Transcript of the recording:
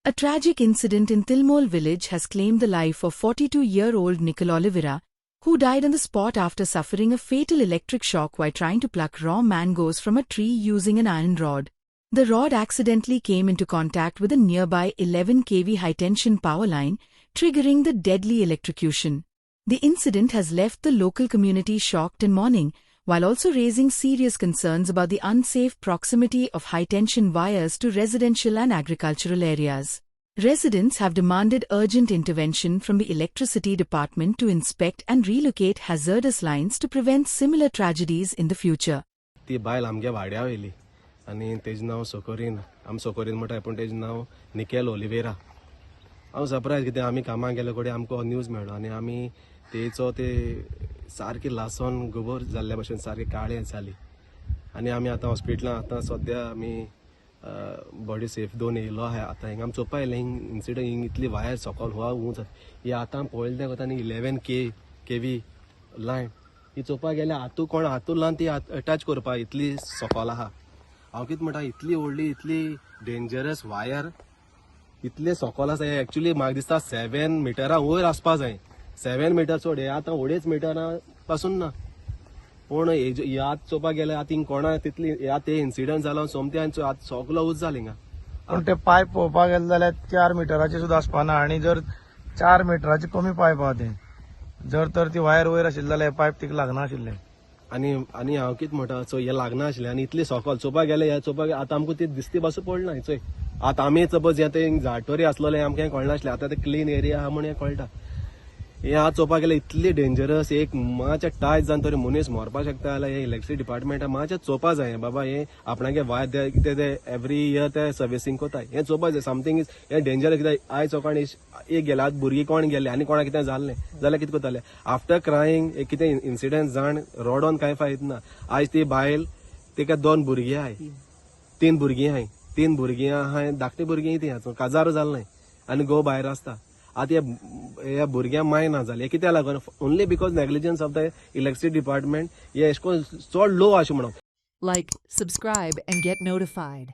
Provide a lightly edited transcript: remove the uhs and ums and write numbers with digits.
A tragic incident in Tilmol village has claimed the life of 42-year-old Nicole Oliveira, who died on the spot after suffering a fatal electric shock while trying to pluck raw mangoes from a tree using an iron rod. The rod accidentally came into contact with a nearby 11 kV high-tension power line, triggering the deadly electrocution. The incident has left the local community shocked and mourning, while also raising serious concerns about the unsafe proximity of high-tension wires to residential and agricultural areas. Residents have demanded urgent intervention from the electricity department to inspect and relocate hazardous lines to prevent similar tragedies in the future. ती बायल आमगे वाड्या वयली आनी तेजें नांव सोकोरीन सोकोरीन म्हणटा पूण तेजें नांव निकेल ओलिवेरा. हांव सरप्रायज कितें आमी कामाक गेले कडेन आमकां न्यूज मेळ्ळो आनी आमी तेचो ते सारकी लासोन गोबर जाल्ल्या भशेन सारकी काळें जाली आनी आमी आतां हॉस्पिटलांत आतां सद्या आमी बॉडी सेफ दोन येयलो आहा. आतां हिंगा आमी चोवपा येयलें इन्सिडंट हिंग इतली वायर सकयल हुआ उंच ही आतां पळयलें तें कोता न्ही 11 kV लायन ही चोवपा गेल्यार हातू कोण हातू लावन ती अटॅच करपा इतली सकयल आहा. हांव कितें म्हणटा इतली व्हडली इतली डेंजरस वायर इतले सकयल आसा हे एक्चुअली म्हाका दिसता 7 मिटरा वयर आसपा जाय. 7 मिटर चड हे आतां अडेच मिटरा पासून ना पूण ह्या चोवपा गेल्यार आतां हिंग कोणा तितली ह्या ते इन्सिडंट जालो सोमत्यांचो आतां सगलो उच जालें हिंगा. पण ते पायप पळोवपाक गेले जाल्यार 4 मिटराचे सुद्दां आसपाना आनी जर 4 मिटराचे कमी पायप आहा ते जर तर ती वायर वयर आशिल्ली जाल्यार पायप तिका लागना आशिल्ले आनी हांव कितें म्हणटा सो हे लागना आशिल्लें आनी इतली सकयल चोवपा गेले हे चोवपाक आतां आमकां ती दिसती पासून पडना चोय. आतां आमी सपोज हे ते झाटोरी आसलोले आमकां कळना आसलें आतां ते क्लीन एरिया आहा म्हण हें कळटा. हे आज चोवपाक गेल्यार इतली डेंजरस एक मातशें टायच जावन तरी मनीस मरपाक शकता जाल्यार हे इलेक्ट्रिसिटी डिपार्टमेंटा मातशें चोवपा जाय बाबा हे आपणागे वायर कितें ते एवरी इयर ते सर्विसींग कोताय हें चोवपा जाय. समथींग इज हें डेंजरस कित्याक आयज सकाळ एक गेले आज भुरगीं कोण गेले आनी कोणा कितें जाल्लें जाल्यार कितें कोताले आफ्टर क्रायींग एक कितें इन्सिडंट जाण रडोन कांय फायद ना. आयज ती बायल तिका 2 भुरगीं आहाय 3 भुरगीं आहाय 3 भुरगीं आहाय धाकटी भुरगीं ती काजार जाल नाय आनी घोव भायर आसता. आतां ह्या भुरग्यांक माय ना जाली कित्याक लागून only because negligence of the electricity department हे अशें करून चड लो अशें म्हणून. Like, subscribe and get notified.